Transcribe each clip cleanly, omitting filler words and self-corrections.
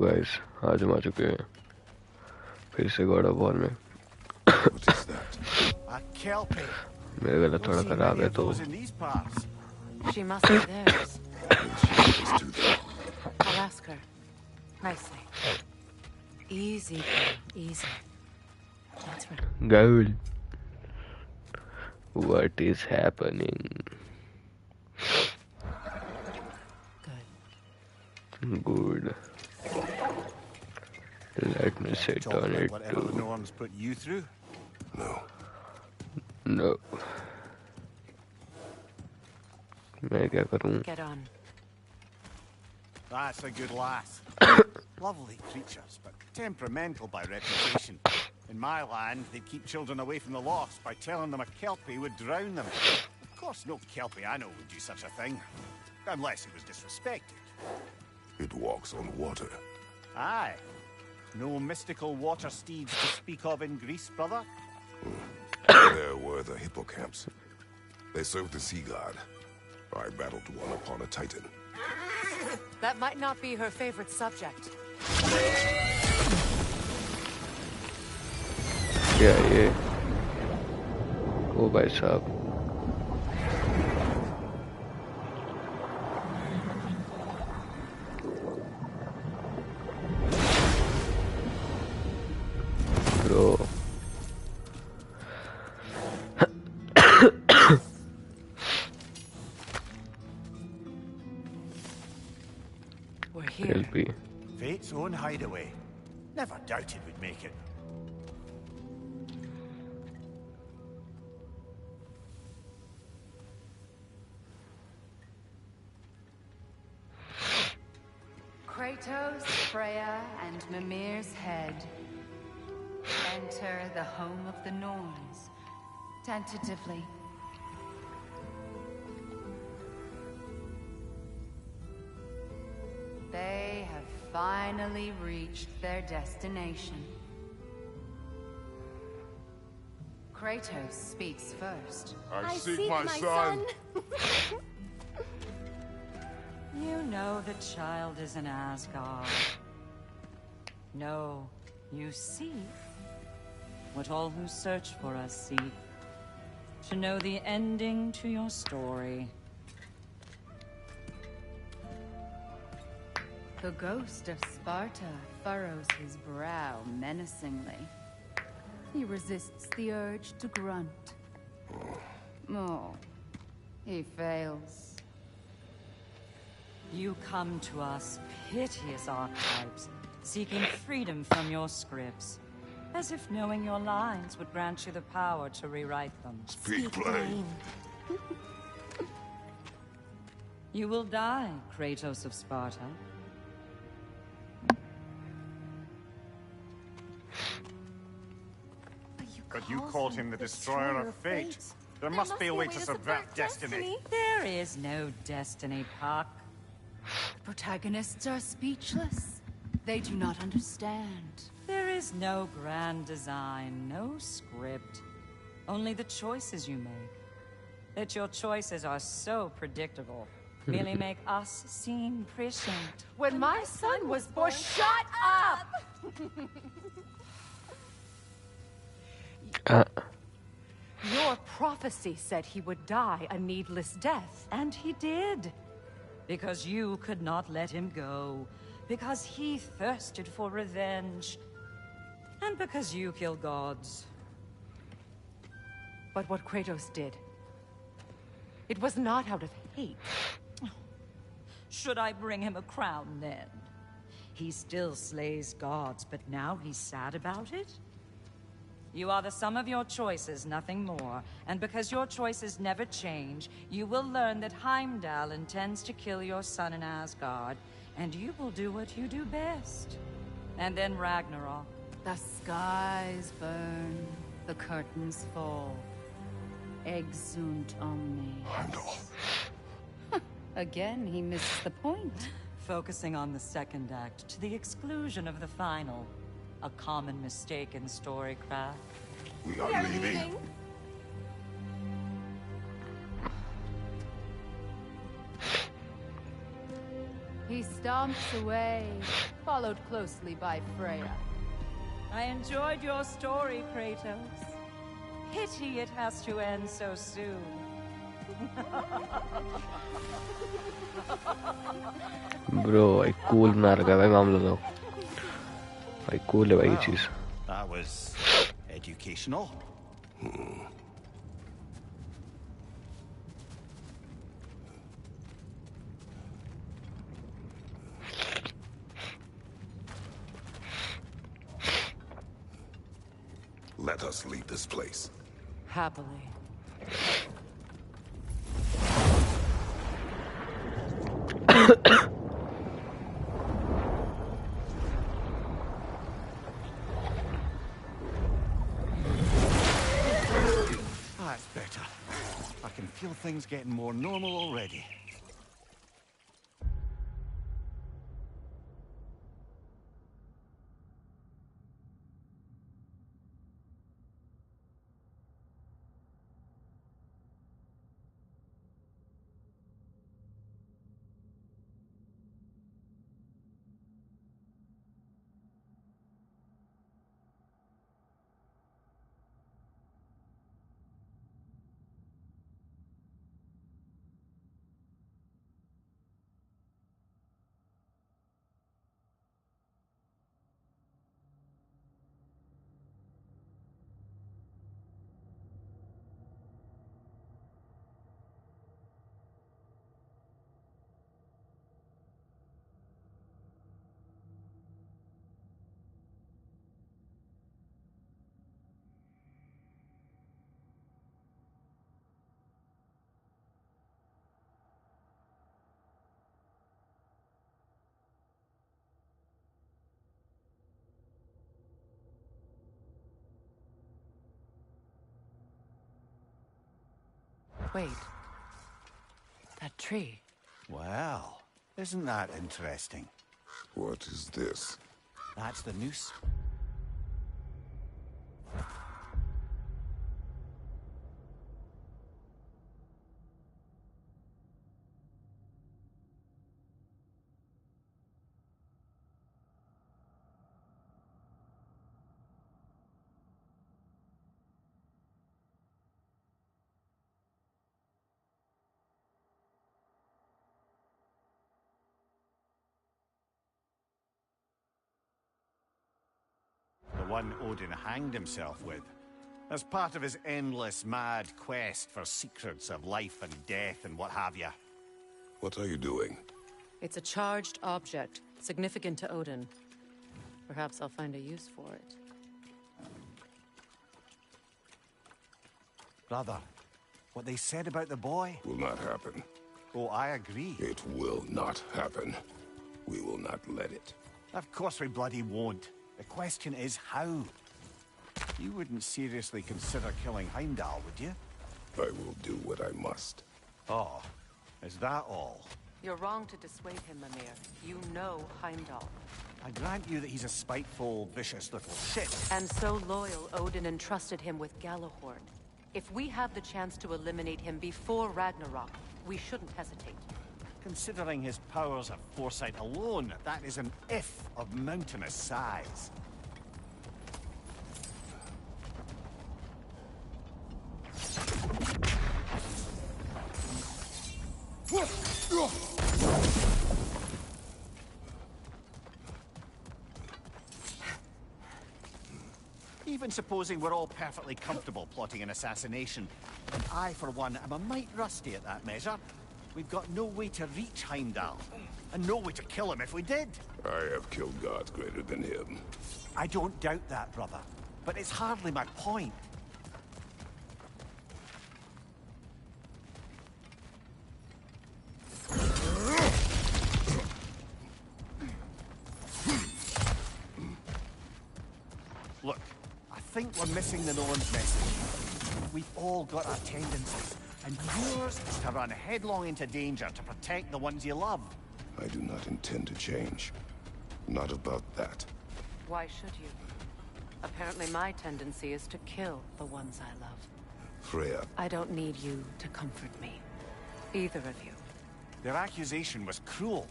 Guys आज हम आ चुके हैं फिर से गॉड ऑफ वॉर में। मेरा गला थोड़ा खराब है तो She must be theirs. I'll ask her. Nicely. Easy, girl. Easy. That's right. Gaul, what is happening? Good. Let me sit on it too. Norm's put you through? No. No. मैं क्या करूं? Get on. That's a good lass. Lovely creatures, but temperamental by reputation. In my land, they'd keep children away from the lost by telling them a kelpie would drown them. Of course, no kelpie I know would do such a thing. Unless it was disrespected. It walks on water. Aye. No mystical water steeds to speak of in Greece, brother? There were the hippocamps. They served the sea god. I battled one upon a titan. That might not be her favorite subject. क्या ये? ओ भाई साहब। Bro. We're here. Fate's own hideaway. Never doubted we'd make it. Kratos, Freya, and Mimir's head. Enter the home of the Norns, tentatively. They have finally reached their destination. Kratos speaks first. I seek my son. You know the child is in Asgard. No, you seek what all who search for us seek. To know the ending to your story. The ghost of Sparta furrows his brow menacingly. He resists the urge to grunt. Oh, he fails. You come to us, piteous archetypes, seeking freedom from your scripts. As if knowing your lines would grant you the power to rewrite them. Speak plain. You will die, Kratos of Sparta. But you called him the destroyer of fate. There must be a way to subvert destiny. There is no destiny, Puck. The protagonists are speechless. They do not understand. There is no grand design, no script. Only the choices you make. That your choices are so predictable. Merely make us seem prescient. When my son was born, shut up! Your prophecy said he would die a needless death. And he did. Because you could not let him go. Because he thirsted for revenge. And because you kill gods. But what Kratos did, it was not out of hate. Should I bring him a crown then? He still slays gods, but now he's sad about it? You are the sum of your choices, nothing more. And because your choices never change, you will learn that Heimdall intends to kill your son in Asgard, and you will do what you do best. And then Ragnarok. The skies burn, the curtains fall. Exunt omnes. Heimdall. Again, he misses the point. Focusing on the second act to the exclusion of the final. A common mistake in storycraft. We are leaving. He stomps away, followed closely by Freya. I enjoyed your story, Kratos. Pity it has to end so soon. Bro भाई cool बना रखा है भाई मामला तो भाई cool है भाई ये चीज That was educational. Let us leave this place. Happily. That's better. I can feel things getting more normal already. Wait. That tree. Well, isn't that interesting? What is this? That's the noose. The one Odin hanged himself with, as part of his endless mad quest for secrets of life and death and what have you. What are you doing? It's a charged object, significant to Odin. Perhaps I'll find a use for it. Brother, what they said about the boy? Will not happen. Oh, I agree. It will not happen. We will not let it. Of course we bloody won't. The question is how. You wouldn't seriously consider killing Heimdall, would you? I will do what I must. Oh, is that all? You're wrong to dissuade him, Mimir. You know Heimdall. I grant you that he's a spiteful, vicious little shit. And so loyal, Odin entrusted him with Galahorn. If we have the chance to eliminate him before Ragnarok, we shouldn't hesitate. Considering his powers of foresight alone, that is an if of mountainous size. Even supposing we're all perfectly comfortable plotting an assassination, and I, for one, am a mite rusty at that measure. We've got no way to reach Heimdall, and no way to kill him if we did. I have killed gods greater than him. I don't doubt that, brother, but it's hardly my point. Look, I think we're missing the Nolan's message. We've all got our tendencies, and yours is to run headlong into danger to protect the ones you love. I do not intend to change. Not about that. Why should you? Apparently my tendency is to kill the ones I love. Freya, I don't need you to comfort me. Either of you. Their accusation was cruel.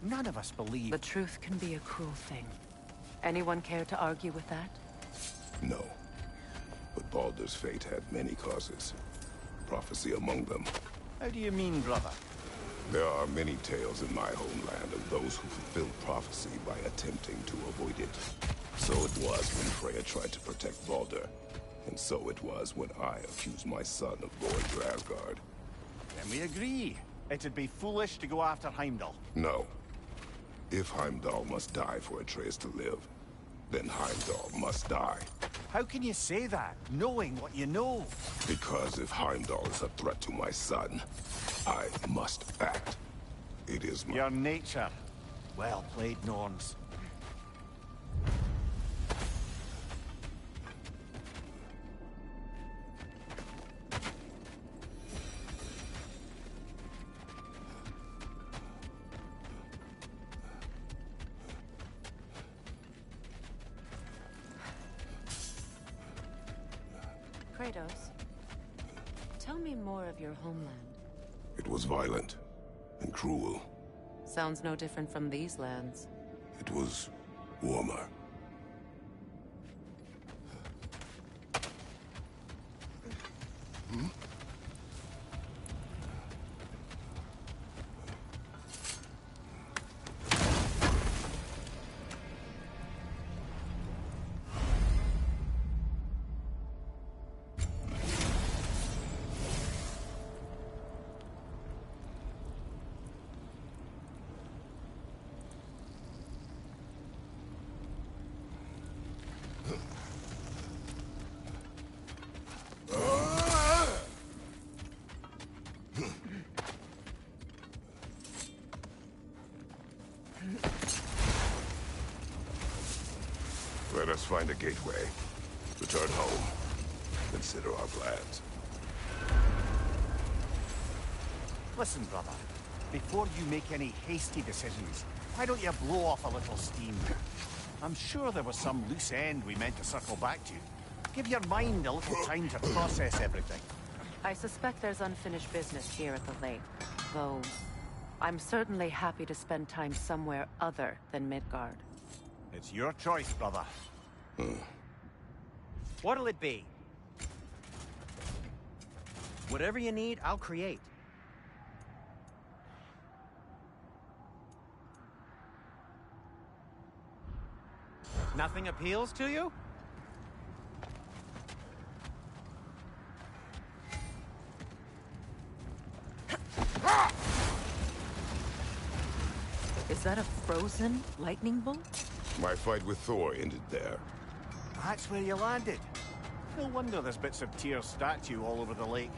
None of us believe... The truth can be a cruel thing. Anyone care to argue with that? No. But Baldur's fate had many causes. Prophecy among them. How do you mean, brother? There are many tales in my homeland of those who fulfilled prophecy by attempting to avoid it. So it was when Freya tried to protect Baldur. And so it was when I accused my son of going to Asgard. Then we agree. It'd be foolish to go after Heimdall. No. If Heimdall must die for Atreus to live, then Heimdall must die. How can you say that, knowing what you know? Because if Heimdall is a threat to my son, I must act. It is my... Your nature. Well played, Norns. Kratos, tell me more of your homeland. It was violent and cruel. Sounds no different from these lands. It was warmer. Let us find a gateway. Return home. Consider our plans. Listen, brother. Before you make any hasty decisions, why don't you blow off a little steam? I'm sure there was some loose end we meant to circle back to. Give your mind a little time to process everything. I suspect there's unfinished business here at the lake, though I'm certainly happy to spend time somewhere other than Midgard. It's your choice, brother. What'll it be? Whatever you need, I'll create. Nothing appeals to you? Is that a frozen lightning bolt? My fight with Thor ended there. That's where you landed. No wonder there's bits of Tyr's statue all over the lake.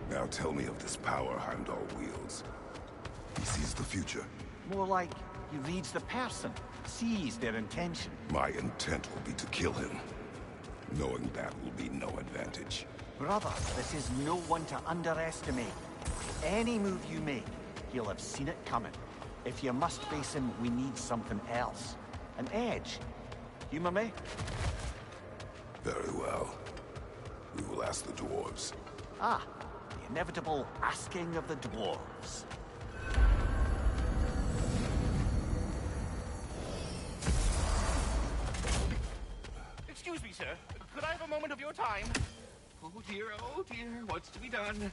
Now tell me of this power Heimdall wields. He sees the future. More like he reads the person, sees their intention. My intent will be to kill him. Knowing that will be no advantage. Brother, this is no one to underestimate. Any move you make, he'll have seen it coming. If you must face him, we need something else. An edge. Humor me? Very well. We will ask the dwarves. Ah, the inevitable asking of the dwarves. Excuse me, sir. Could I have a moment of your time? Oh dear, what's to be done?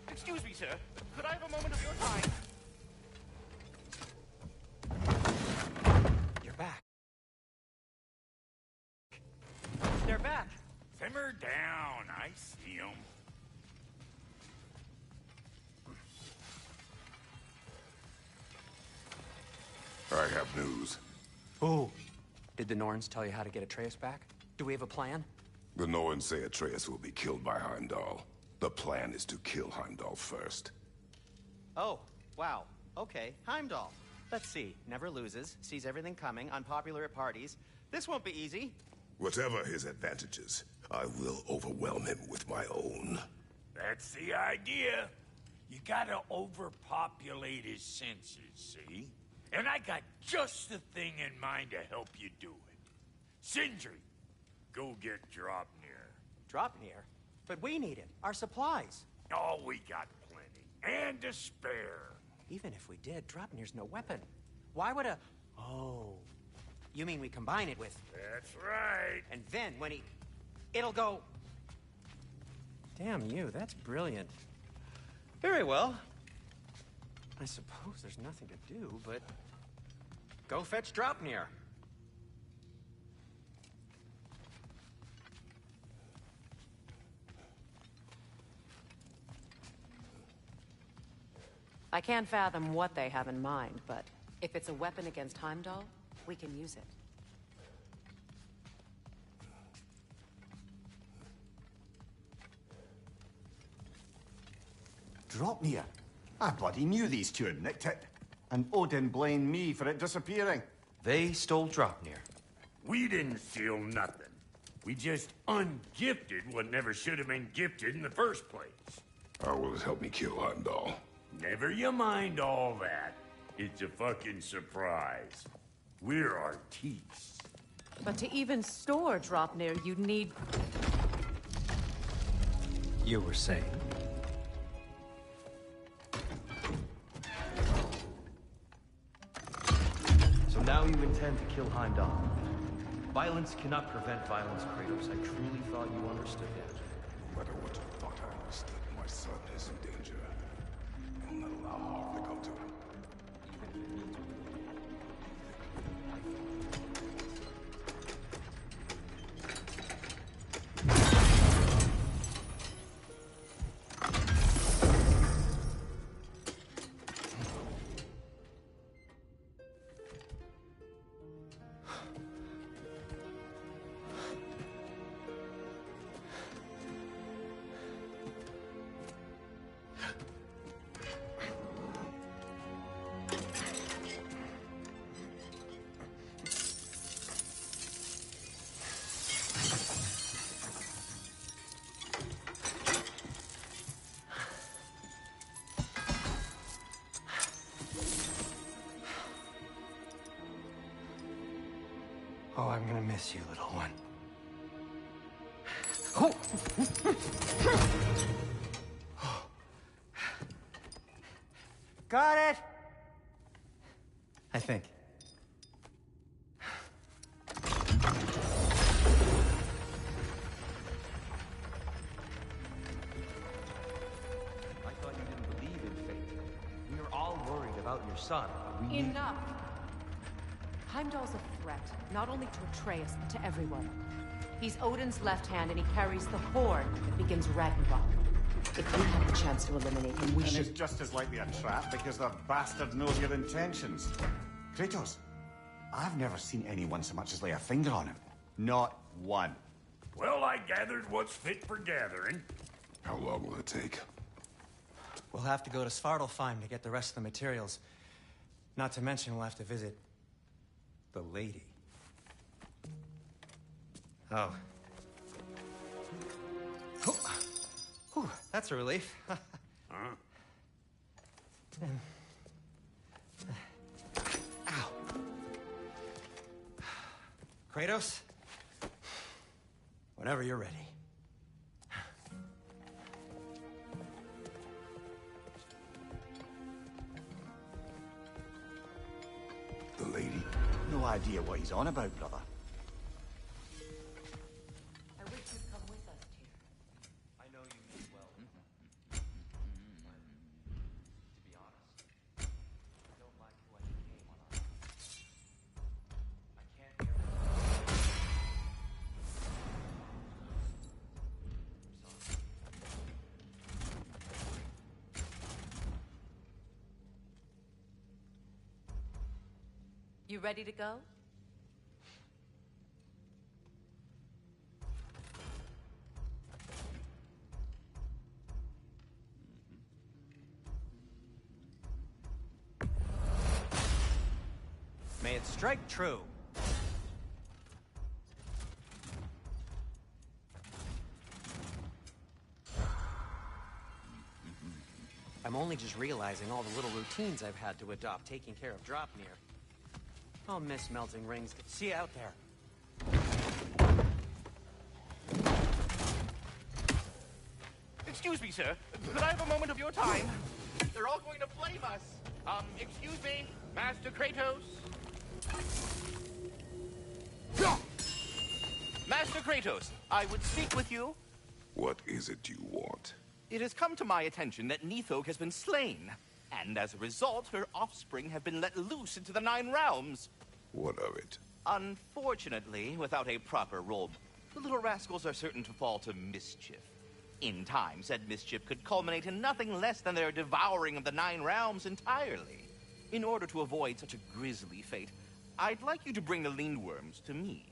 Excuse me, sir. Could I have a moment of your time? You're back. They're back. Simmer down. I see 'em. I have news. Oh. Did the Norns tell you how to get Atreus back? Do we have a plan? The Norns say Atreus will be killed by Heimdall. The plan is to kill Heimdall first. Oh, wow. Okay, Heimdall. Let's see. Never loses, sees everything coming, unpopular at parties. This won't be easy. Whatever his advantages, I will overwhelm him with my own. That's the idea. You gotta overpopulate his senses, see? And I got just the thing in mind to help you do it. Sindri, go get Dropnir. Dropnir? But we need it. Our supplies. Oh, we got plenty. And to spare. Even if we did, Dropnir's no weapon. Why would a... Oh. You mean we combine it with... That's right. And then when he... It'll go... Damn you, that's brilliant. Very well. I suppose there's nothing to do, but... Go fetch Dropnir. I can't fathom what they have in mind, but if it's a weapon against Heimdall, we can use it. Dropnir? I bloody knew these two had nicked it. And Odin blamed me for it disappearing. They stole Dropnir. We didn't steal nothing. We just ungifted what never should have been gifted in the first place. How will it help me kill Heimdall? Never you mind all that. It's a fucking surprise. We're artistes. But to even store Dropnir, you'd need... You were saying? So now you intend to kill Heimdall. Violence cannot prevent violence, Kratos. I truly thought you understood that. No matter what you thought I understood, my son is in danger. I will not allow harm to come to him. Oh, I'm gonna miss you, little one. Oh! Got it! I think. I thought you didn't believe in fate. We are all worried about your son. We need... Enough! Heimdall's a threat, not only to Atreus, but to everyone. He's Odin's left hand, and he carries the horn that begins Ragnarok. If we have the chance to eliminate him, we And should... it's just as likely a trap because the bastard knows your intentions. Kratos, I've never seen anyone so much as lay a finger on him. Not one. Well, I gathered what's fit for gathering. How long will it take? We'll have to go to Svartalfheim to get the rest of the materials. Not to mention we'll have to visit... the lady. Oh. Oh. Whew, that's a relief. Huh? Ow. Kratos? Whenever you're ready. The lady? No idea what he's on about, brother. I wish you'd come with us, Tyr. I know you mean well. To be honest, I don't like who I became on our own. I can't hear it. I'm sorry. You ready to go? May it strike true. I'm only just realizing all the little routines I've had to adopt taking care of Dropnir. I'll miss melting rings. See you out there. Excuse me, sir. Could I have a moment of your time? They're all going to blame us. Excuse me, Master Kratos? Master Kratos, I would speak with you. What is it you want? It has come to my attention that Nithog has been slain, and as a result, her offspring have been let loose into the Nine Realms. What of it? Unfortunately, without a proper role, the little rascals are certain to fall to mischief. In time, said mischief could culminate in nothing less than their devouring of the Nine Realms entirely. In order to avoid such a grisly fate, I'd like you to bring the Lindworms to me.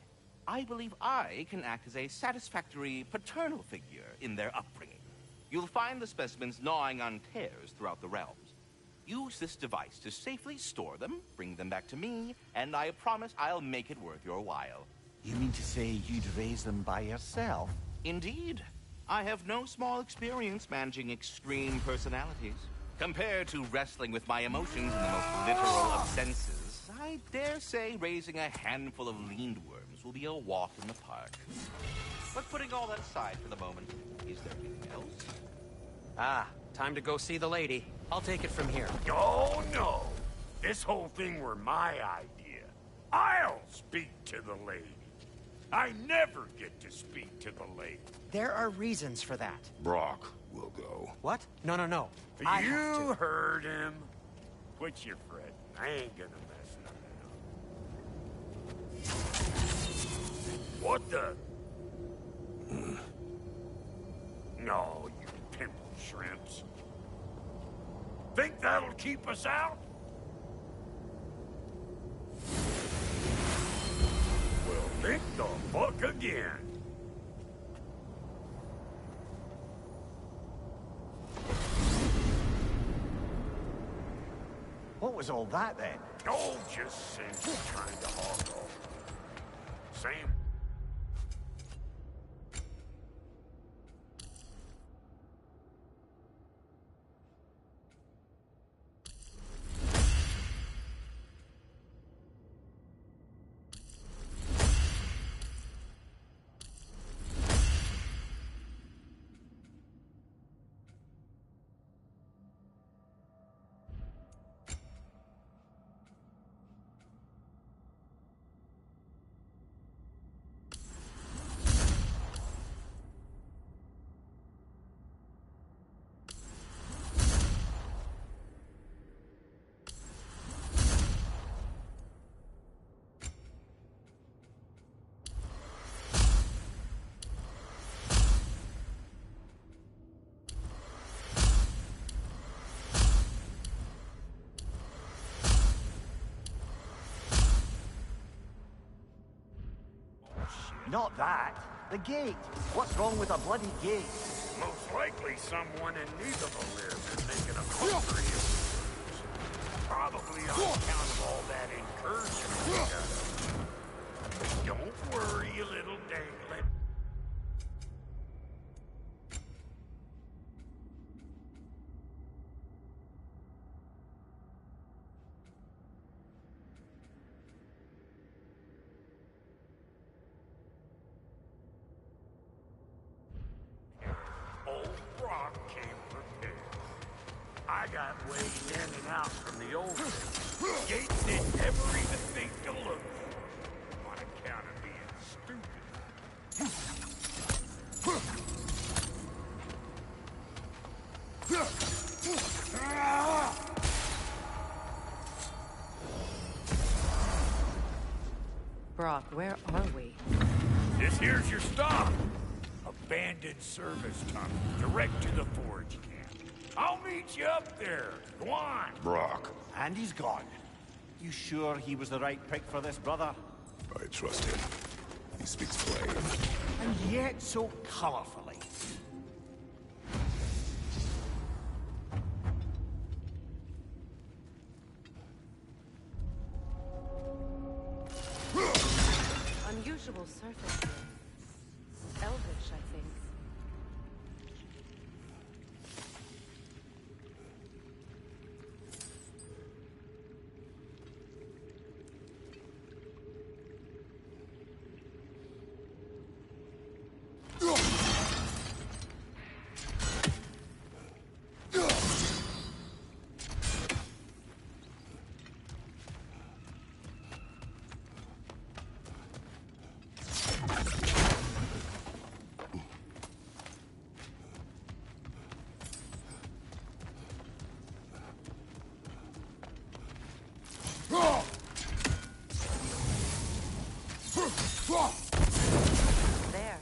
I believe I can act as a satisfactory paternal figure in their upbringing. You'll find the specimens gnawing on tears throughout the realms. Use this device to safely store them, bring them back to me, and I promise I'll make it worth your while. You mean to say you'd raise them by yourself? Indeed. I have no small experience managing extreme personalities. Compared to wrestling with my emotions in the most literal of senses, I dare say raising a handful of Lindworms will be a walk in the park. But putting all that aside for the moment, is there anything else? Ah, time to go see the lady. I'll take it from here. Oh, no. This whole thing were my idea. I'll speak to the lady. I never get to speak to the lady. There are reasons for that. Brock will go. What? No. I have You to. heard him. Quit your fretting. I ain't gonna mess nothing up. What the? No, you pimple shrimps. Think that'll keep us out? Well, think the fuck again. What was all that then? Oh, just Cindy trying to hog off. Same. Not that. The gate. What's wrong with a bloody gate? Most likely someone in need of a live is making a mockery of it. Probably on account of all that incursion we got. But don't worry, you little dangling. Old Brock came prepared. I got weighed in and out from the old days. Gates didn't ever even think to look on account of being stupid. Brock, where are we? This here's your stop. Abandoned service tunnel, direct to the forge camp. I'll meet you up there. Go on. Brock, And he's gone. You sure he was the right pick for this, brother? I trust him. He speaks plain. And yet so colorfully. unusual surface here. Elvish, I think. There.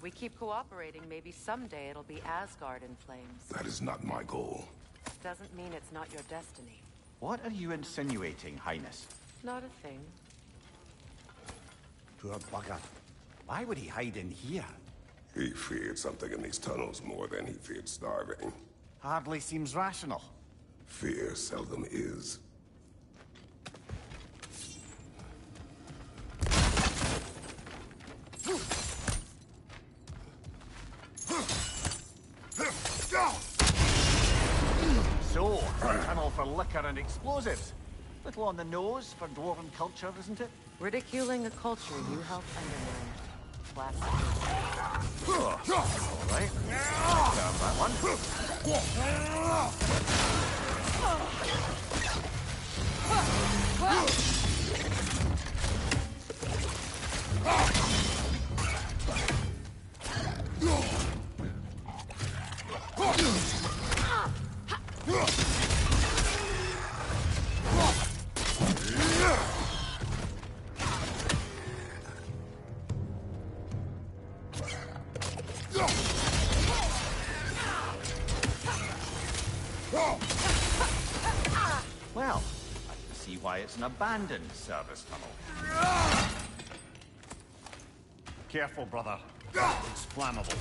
We keep cooperating, maybe someday it'll be Asgard in flames. That is not my goal. Doesn't mean it's not your destiny. What are you insinuating, Highness? Not a thing. Poor bugger. Why would he hide in here? He feared something in these tunnels more than he feared starving. Hardly seems rational. Fear seldom is. So, a tunnel for liquor and explosives. Little on the nose for dwarven culture, isn't it? Ridiculing a culture you helped undermine. Classic. All right. Down that one. Well, I can see why it's an abandoned service tunnel. Careful, brother. It's flammable.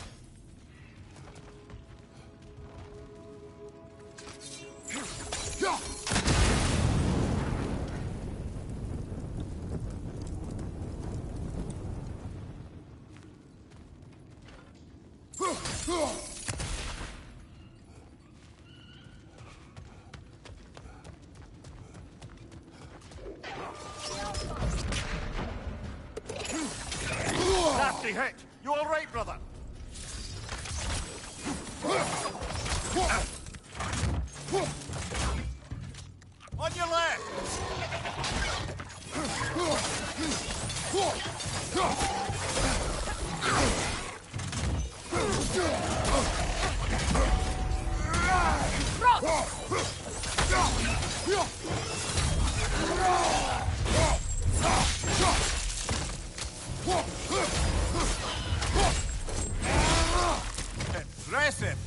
Nasty hit! You all right, brother? On your left! Impressive!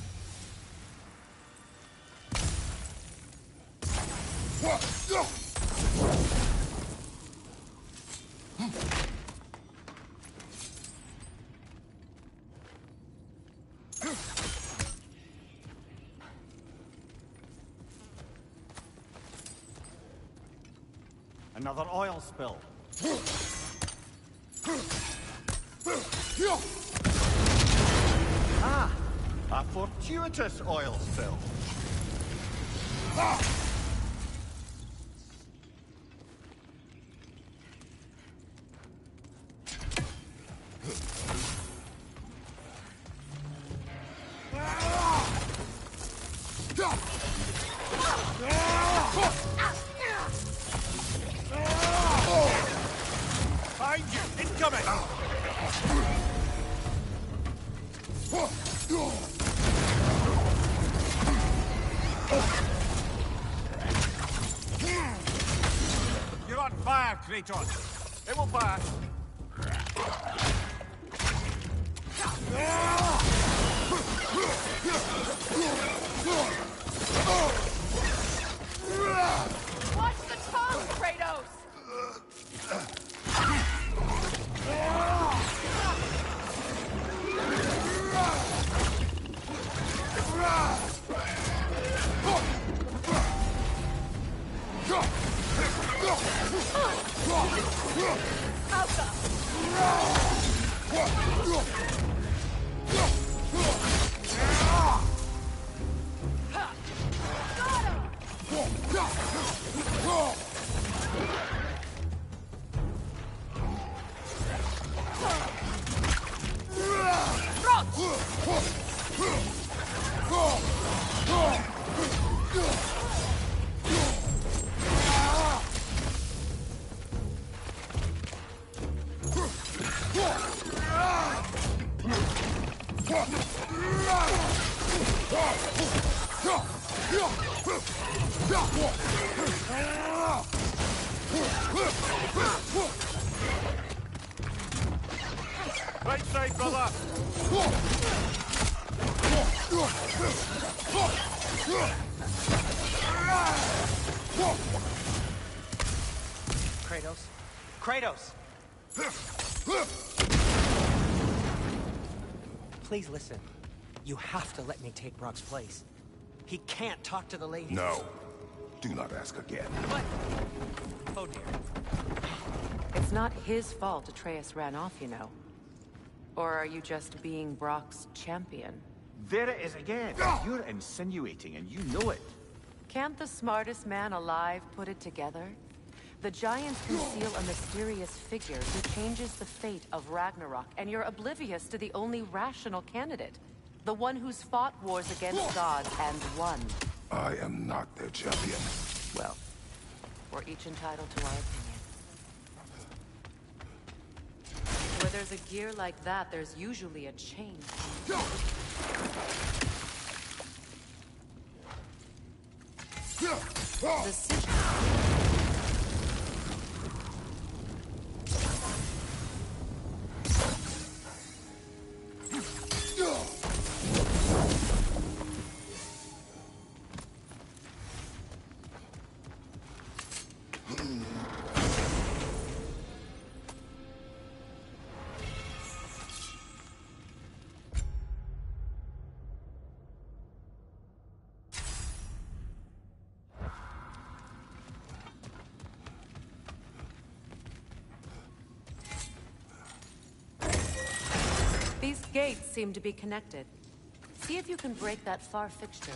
Another oil spill. Ah! A fortuitous oil spill. Behind you! Incoming! You're on fire, Kratos. It will pass. Watch the tongue, Kratos! Alka! Right side, brother! Kratos. Kratos! Please listen. You have to let me take Brock's place. He can't talk to the ladies. No. Do not ask again. What? Oh dear. It's not his fault Atreus ran off, you know. Or are you just being Brock's champion? There it is again. You're insinuating, and you know it. Can't the smartest man alive put it together? The Giants conceal a mysterious figure who changes the fate of Ragnarok, and you're oblivious to the only rational candidate. The one who's fought wars against gods and won. I am not their champion. Well, we're each entitled to our opinion. Where there's a gear like that, there's usually a chain. The city. These gates seem to be connected. See if you can break that far fixture.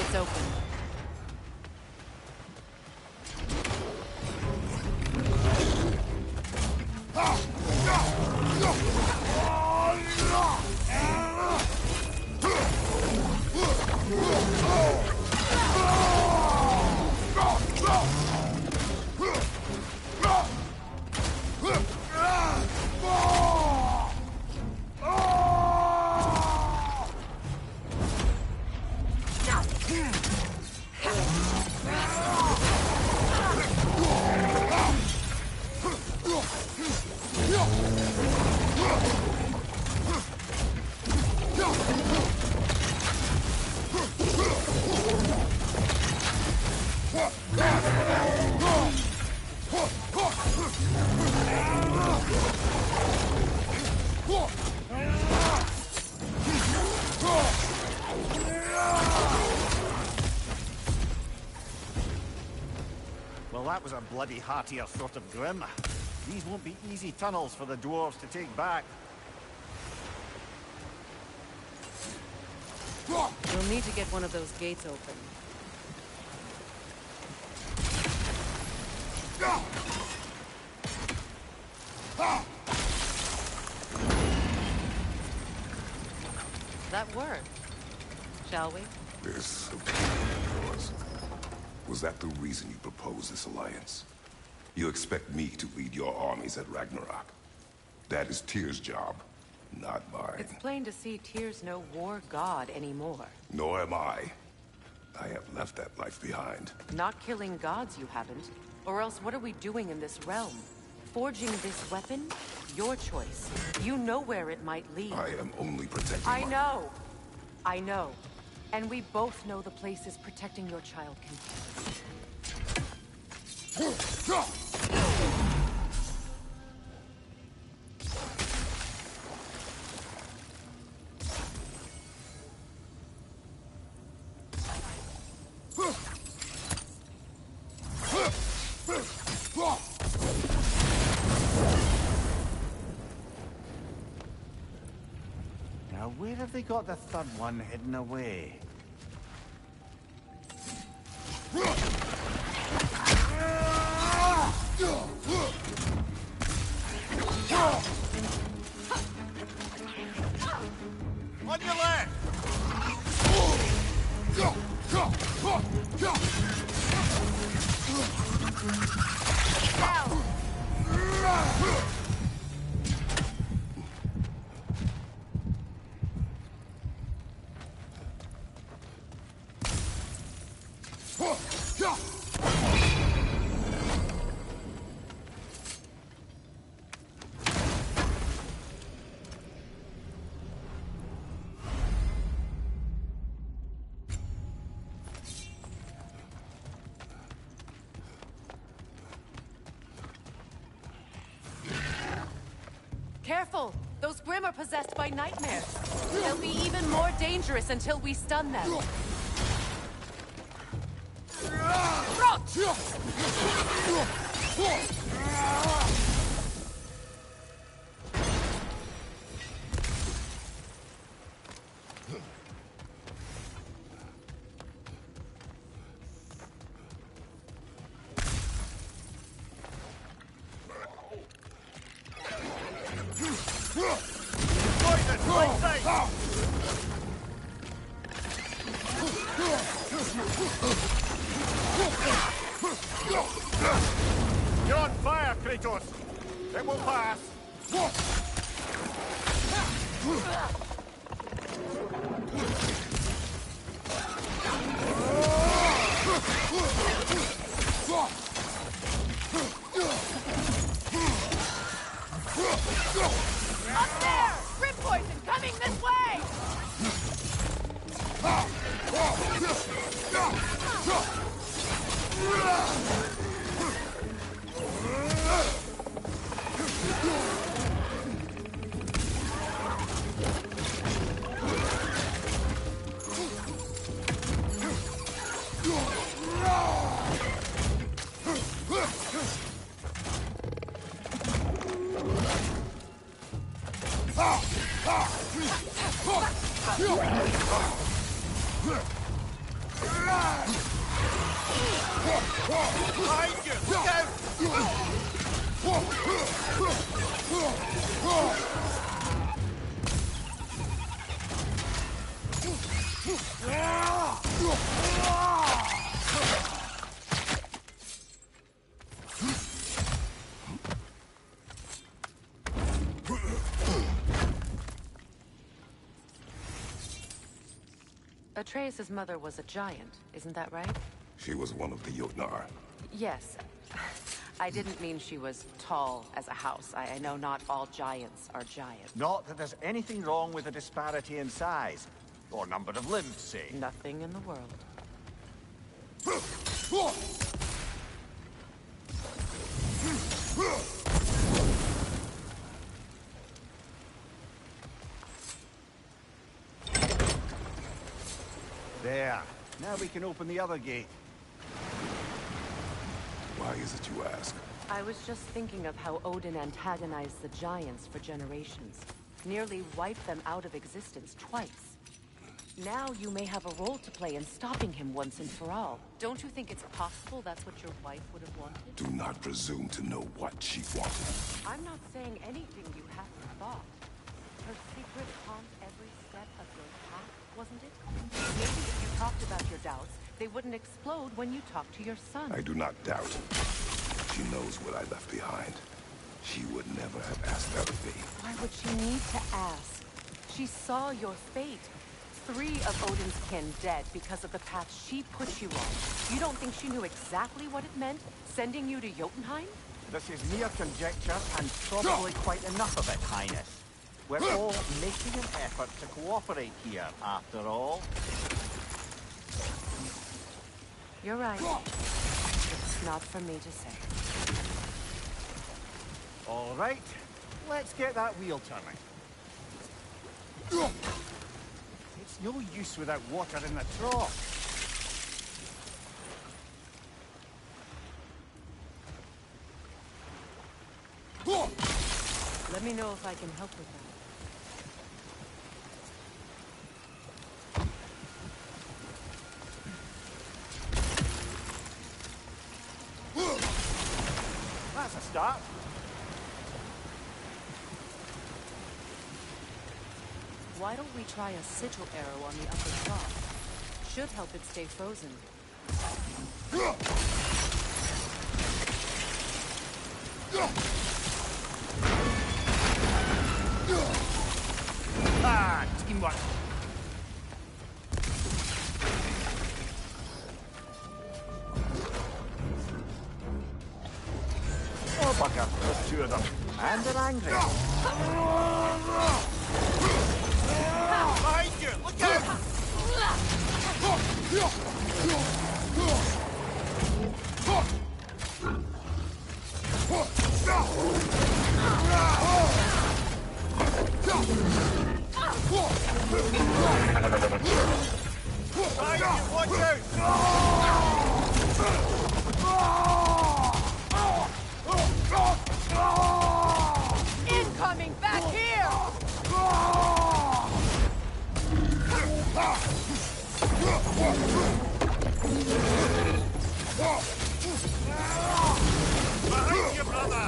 It's open. Well, that was a bloody heartier sort of grim. These won't be easy tunnels for the dwarves to take back. We'll need to get one of those gates open. That worked. Shall we? This was that the reason you proposed this alliance? You expect me to lead your armies at Ragnarok? That is Tyr's job, not mine. It's plain to see Tyr's no war god anymore. Nor am I. I have left that life behind. Not killing gods, you haven't. Or else what are we doing in this realm? Forging this weapon? Your choice. You know where it might lead. I am only protecting I know. I know. And we both know the places protecting your child can take. Now, where have they got the third one hidden away? On your left! Careful! Those Grimm are possessed by nightmares. They'll be even more dangerous until we stun them. You're on fire, Kratos! It will pass! Up there! Rip poison coming this way! Behind you! Look Atreus' mother was a giant, isn't that right? She was one of the Jotnar. Yes. I didn't mean she was tall as a house. I know not all giants are giants. Not that there's anything wrong with a disparity in size, or number of limbs, say. Nothing in the world. There. Now we can open the other gate. Why is it you ask? I was just thinking of how Odin antagonized the giants for generations. Nearly wiped them out of existence twice. Now you may have a role to play in stopping him once and for all. Don't you think it's possible that's what your wife would have wanted? Do not presume to know what she wanted. I'm not saying anything you haven't thought. Her secret haunts every step of your path, wasn't it? Maybe if you talked about your doubts, they wouldn't explode when you talk to your son. I do not doubt. She knows what I left behind. She would never have asked that of me. Why would she need to ask? She saw your fate. 3 of Odin's kin dead because of the path she put you on. You don't think she knew exactly what it meant, sending you to Jotunheim? This is mere conjecture, and probably quite enough of it, Highness. We're all making an effort to cooperate here, after all. You're right. It's not for me to say. All right, let's get that wheel turning. It's no use without water in the trough. Let me know if I can help with that. That's a start. Why don't we try a sigil arrow on the upper trough? Should help it stay frozen. Ah, teamwork. Oh, bugger. There's 2 of them. And they're angry. Behind you! Look out! Behind you! Watch out! Incoming! Back here! Behind you, brother!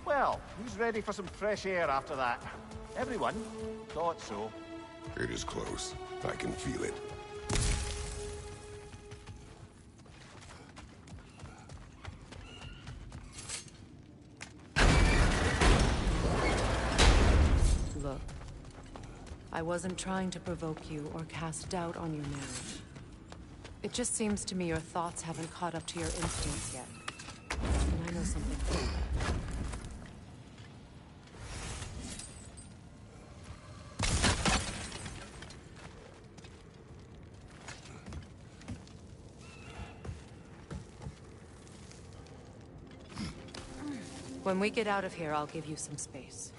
Well, who's ready for some fresh air after that? Everyone? Thought so. It is close. I can feel it. Look, I wasn't trying to provoke you or cast doubt on your marriage. It just seems to me your thoughts haven't caught up to your instincts yet. And I know something about that. When we get out of here, I'll give you some space.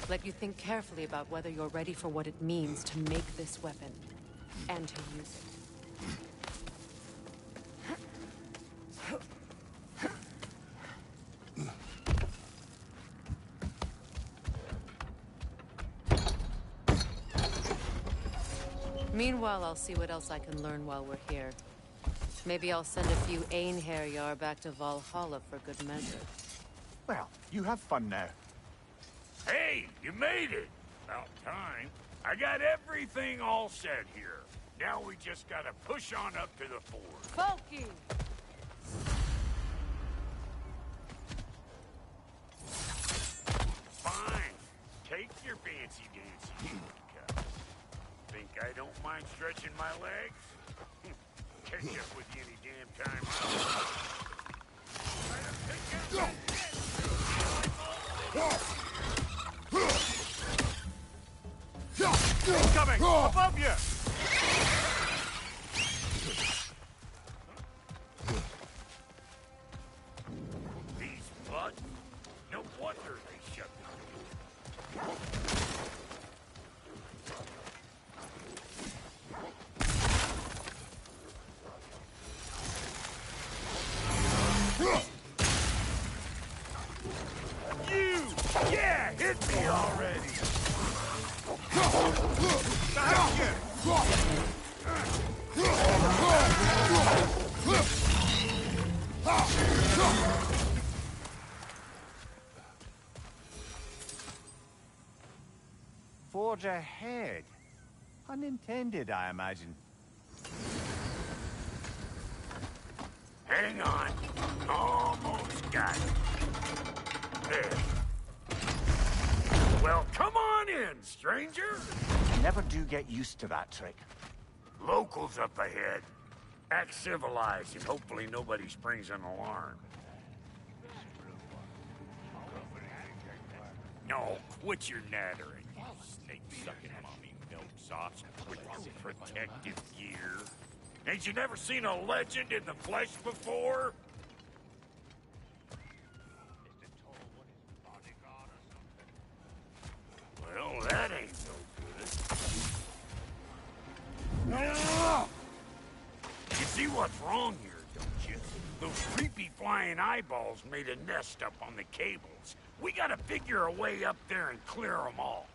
Let you think carefully about whether you're ready for what it means to make this weapon, and to use it. Meanwhile, I'll see what else I can learn while we're here. Maybe I'll send a few Einherjar back to Valhalla for good measure. Well, you have fun now. Hey, you made it! About time. I got everything all set here. Now we just gotta push on up to the ford. Folky! Fine. Take your fancy-dancy shortcuts. Think I don't mind stretching my legs? Catch up with you any damn time. Coming! Above you! Hit me already! Forge ahead. Unintended, I imagine. Hang on. Almost got it. There. Well, come on in, stranger. Never do get used to that trick. Locals up ahead. Act civilized and hopefully nobody springs an alarm. No, quit your nattering, you snake-sucking mommy milksops with your protective gear. Ain't you never seen a legend in the flesh before? Well, that ain't so good. You see what's wrong here, don't you? Those creepy flying eyeballs made a nest up on the cables. We gotta figure a way up there and clear them all.